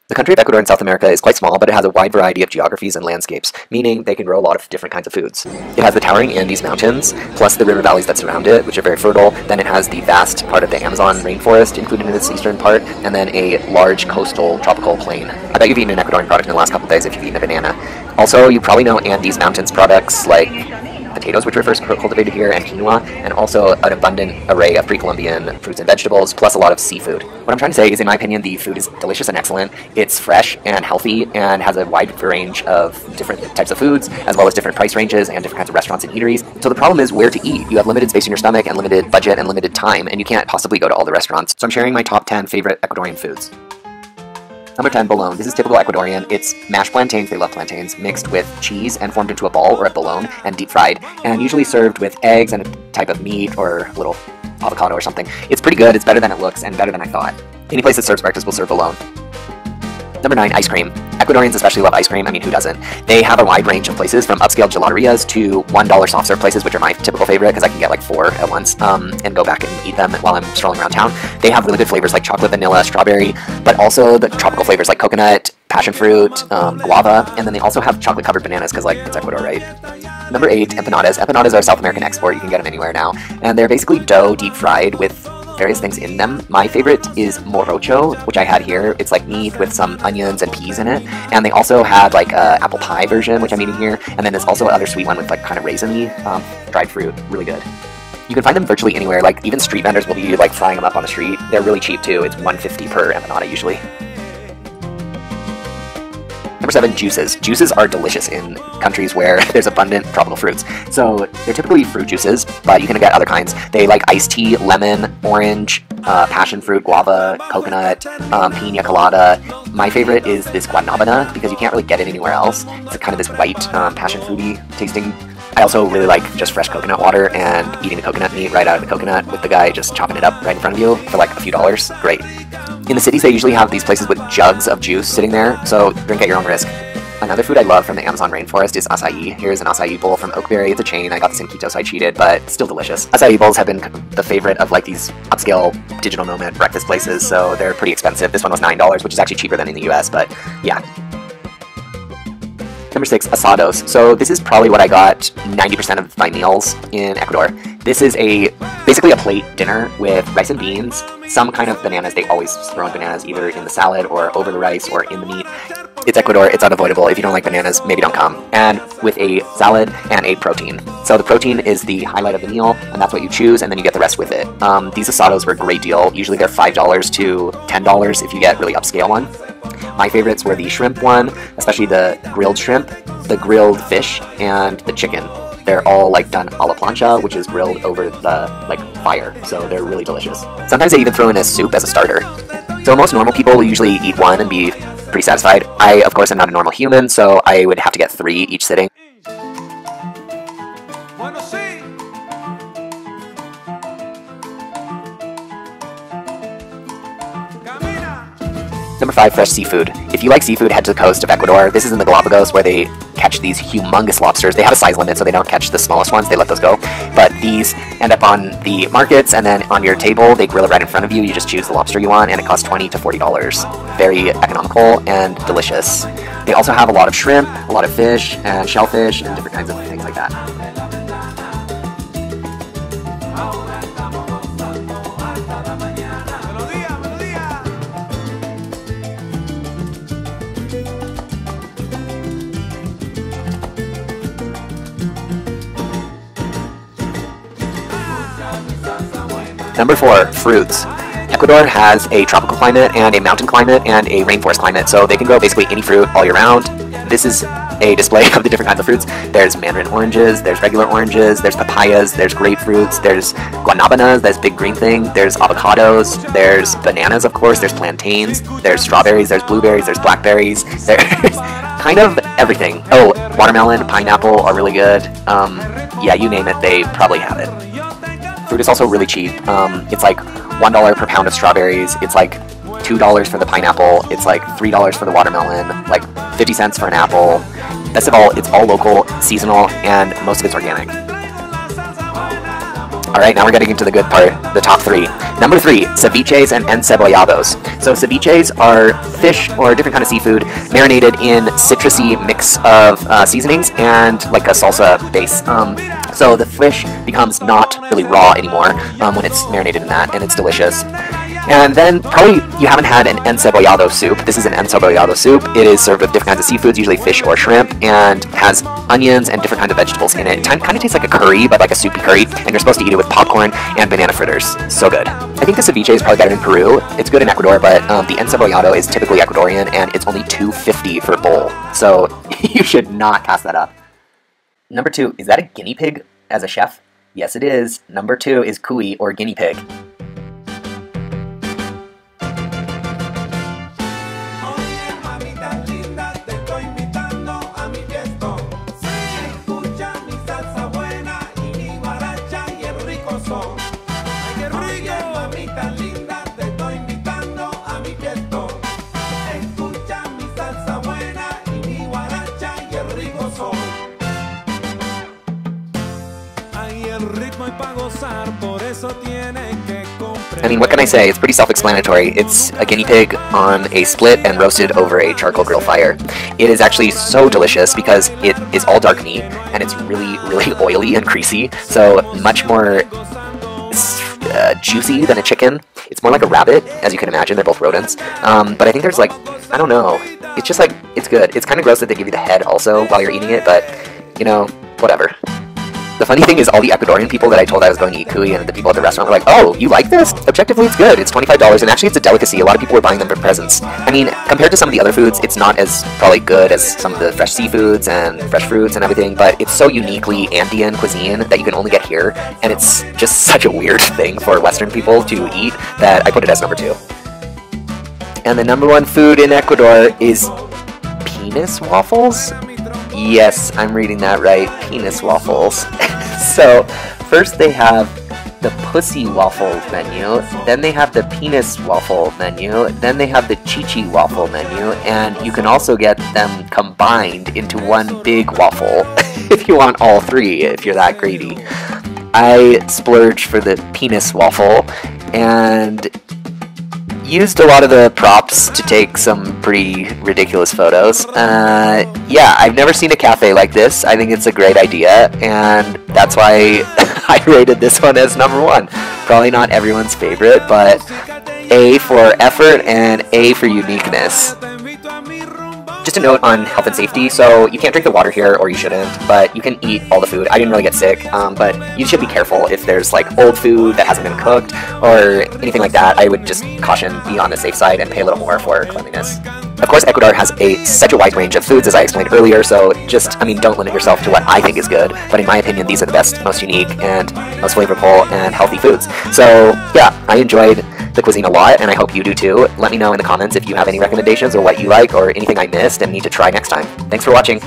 The country of Ecuador in South America is quite small, but it has a wide variety of geographies and landscapes, meaning they can grow a lot of different kinds of foods. It has the towering Andes Mountains, plus the river valleys that surround it, which are very fertile. Then it has the vast part of the Amazon rainforest included in its eastern part, and then a large coastal tropical plain. I bet you've eaten an Ecuadorian product in the last couple of days if you've eaten a banana. Also, you probably know Andes Mountains products like potatoes, which were first cultivated here, and quinoa, and also an abundant array of pre-Columbian fruits and vegetables, plus a lot of seafood. What I'm trying to say is, in my opinion, the food is delicious and excellent. It's fresh and healthy and has a wide range of different types of foods, as well as different price ranges and different kinds of restaurants and eateries. So the problem is where to eat. You have limited space in your stomach and limited budget and limited time, and you can't possibly go to all the restaurants. So I'm sharing my top 10 favorite Ecuadorian foods. Number 10, Balone. This is typical Ecuadorian. It's mashed plantains, they love plantains, mixed with cheese and formed into a ball or a balone and deep fried, and usually served with eggs and a type of meat or a little avocado or something. It's pretty good, it's better than it looks, and better than I thought. Any place that serves breakfast will serve Balone. Number 9, ice cream. Ecuadorians especially love ice cream. I mean, who doesn't? They have a wide range of places, from upscale gelaterias to $1 soft serve places, which are my typical favorite because I can get like 4 at once and go back and eat them while I'm strolling around town. They have really good flavors like chocolate, vanilla, strawberry, but also the tropical flavors like coconut, passion fruit, guava, and then they also have chocolate covered bananas because like it's Ecuador, right? Number 8, empanadas. Empanadas are a South American export. You can get them anywhere now, and they're basically dough deep fried with various things in them. My favorite is morocho, which I had here. It's like meat with some onions and peas in it, and they also had like a apple pie version, which I'm eating here, and then there's also another sweet one with like kind of raisiny dried fruit. Really good. You can find them virtually anywhere. Like even street vendors will be like frying them up on the street. They're really cheap too. It's $1.50 per empanada usually. Number 7, juices. Juices are delicious in countries where there's abundant tropical fruits. So they're typically fruit juices, but you can get other kinds. They like iced tea, lemon, orange, passion fruit, guava, coconut, pina colada. My favorite is this guanabana because you can't really get it anywhere else. It's kind of this white, passion fruity tasting. I also really like just fresh coconut water and eating the coconut meat right out of the coconut with the guy just chopping it up right in front of you for like a few dollars. Great. In the cities, they usually have these places with jugs of juice sitting there, so drink at your own risk. Another food I love from the Amazon rainforest is acai. Here's an acai bowl from Oakberry. It's a chain. I got this in Quito, so I cheated, but still delicious. Acai bowls have been the favorite of like these upscale digital nomad breakfast places, so they're pretty expensive. This one was $9, which is actually cheaper than in the US, but yeah. Number 6, Asados. So this is probably what I got 90% of my meals in Ecuador. This is basically a plate dinner with rice and beans, some kind of bananas. They always throw in bananas either in the salad or over the rice or in the meat. It's Ecuador, it's unavoidable. If you don't like bananas, maybe don't come. And with a salad and a protein. So the protein is the highlight of the meal, and that's what you choose, and then you get the rest with it. These asados were a great deal. Usually they're $5 to $10 if you get really upscale one. My favorites were the shrimp one, especially the grilled shrimp, the grilled fish, and the chicken. They're all like done a la plancha, which is grilled over the like fire, so they're really delicious. Sometimes they even throw in a soup as a starter. So most normal people will usually eat one and be pretty satisfied. I, of course, am not a normal human, so I would have to get 3 each sitting. Number 5, fresh seafood. If you like seafood, head to the coast of Ecuador. This is in the Galapagos where they catch these humongous lobsters. They have a size limit, so they don't catch the smallest ones. They let those go. But these end up on the markets, and then on your table, they grill it right in front of you. You just choose the lobster you want, and it costs $20 to $40. Very economical and delicious. They also have a lot of shrimp, a lot of fish, and shellfish, and different kinds of things like that. Number 4, fruits. Ecuador has a tropical climate and a mountain climate and a rainforest climate, so they can grow basically any fruit all year round. This is a display of the different kinds of fruits. There's mandarin oranges, there's regular oranges, there's papayas, there's grapefruits, there's guanabanas, that's big green thing, there's avocados, there's bananas of course, there's plantains, there's strawberries, there's blueberries, there's blackberries, there's kind of everything. Oh, watermelon, pineapple are really good. Yeah, you name it, they probably have it. Fruit is also really cheap. It's like $1 per pound of strawberries. It's like $2 for the pineapple. It's like $3 for the watermelon. Like 50 cents for an apple. Best of all, it's all local, seasonal, and most of it's organic. Alright, now we're getting into the good part, the top three. Number 3, ceviches and encebollados. So ceviches are fish or a different kind of seafood marinated in citrusy mix of seasonings and like a salsa base. So the fish becomes not really raw anymore when it's marinated in that, and it's delicious. And then probably you haven't had an encebollado soup. This is an encebollado soup. It is served with different kinds of seafoods, usually fish or shrimp, and has onions and different kinds of vegetables in it. It kind of tastes like a curry, but like a soupy curry, and you're supposed to eat it with popcorn and banana fritters. So good. I think the ceviche is probably better in Peru. It's good in Ecuador, but the encebollado is typically Ecuadorian, and it's only $2.50 for a bowl. So you should not pass that up. Number 2, is that a guinea pig as a chef? Yes, it is. Number 2 is cuy or guinea pig. I mean, what can I say? It's pretty self-explanatory. It's a guinea pig on a split and roasted over a charcoal grill fire. It is actually so delicious because it is all dark meat and it's really, really oily and greasy, so much more juicy than a chicken. It's more like a rabbit, as you can imagine. They're both rodents. But I think there's like, I don't know. It's just like, it's good. It's kind of gross that they give you the head also while you're eating it, but, you know, whatever. The funny thing is all the Ecuadorian people that I told I was going to eat cuy and the people at the restaurant were like, oh, you like this? Objectively, it's good. It's $25, and actually it's a delicacy. A lot of people were buying them for presents. I mean, compared to some of the other foods, it's not as probably good as some of the fresh seafoods and fresh fruits and everything, but it's so uniquely Andean cuisine that you can only get here, and it's just such a weird thing for Western people to eat that I put it as number 2. And the number 1 food in Ecuador is penis waffles? Yes, I'm reading that right. Penis waffles. So, first they have the pussy waffle menu, then they have the penis waffle menu, then they have the chichi waffle menu, and you can also get them combined into one big waffle if you want all 3, if you're that greedy. I splurged for the penis waffle and used a lot of the props to take some pretty ridiculous photos. Yeah, I've never seen a cafe like this. I think it's a great idea, and that's why I rated this one as number 1. Probably not everyone's favorite, but A for effort and A for uniqueness. Just a note on health and safety, so you can't drink the water here, or you shouldn't, but you can eat all the food. I didn't really get sick, but you should be careful if there's like old food that hasn't been cooked or anything like that. I would just caution, be on the safe side, and pay a little more for cleanliness. Of course, Ecuador has such a wide range of foods, as I explained earlier, so just, I mean, don't limit yourself to what I think is good, but in my opinion, these are the best, most unique, and most flavorful, and healthy foods. So, yeah, I enjoyed the cuisine a lot, and I hope you do too. Let me know in the comments if you have any recommendations or what you like or anything I missed and need to try next time. Thanks for watching.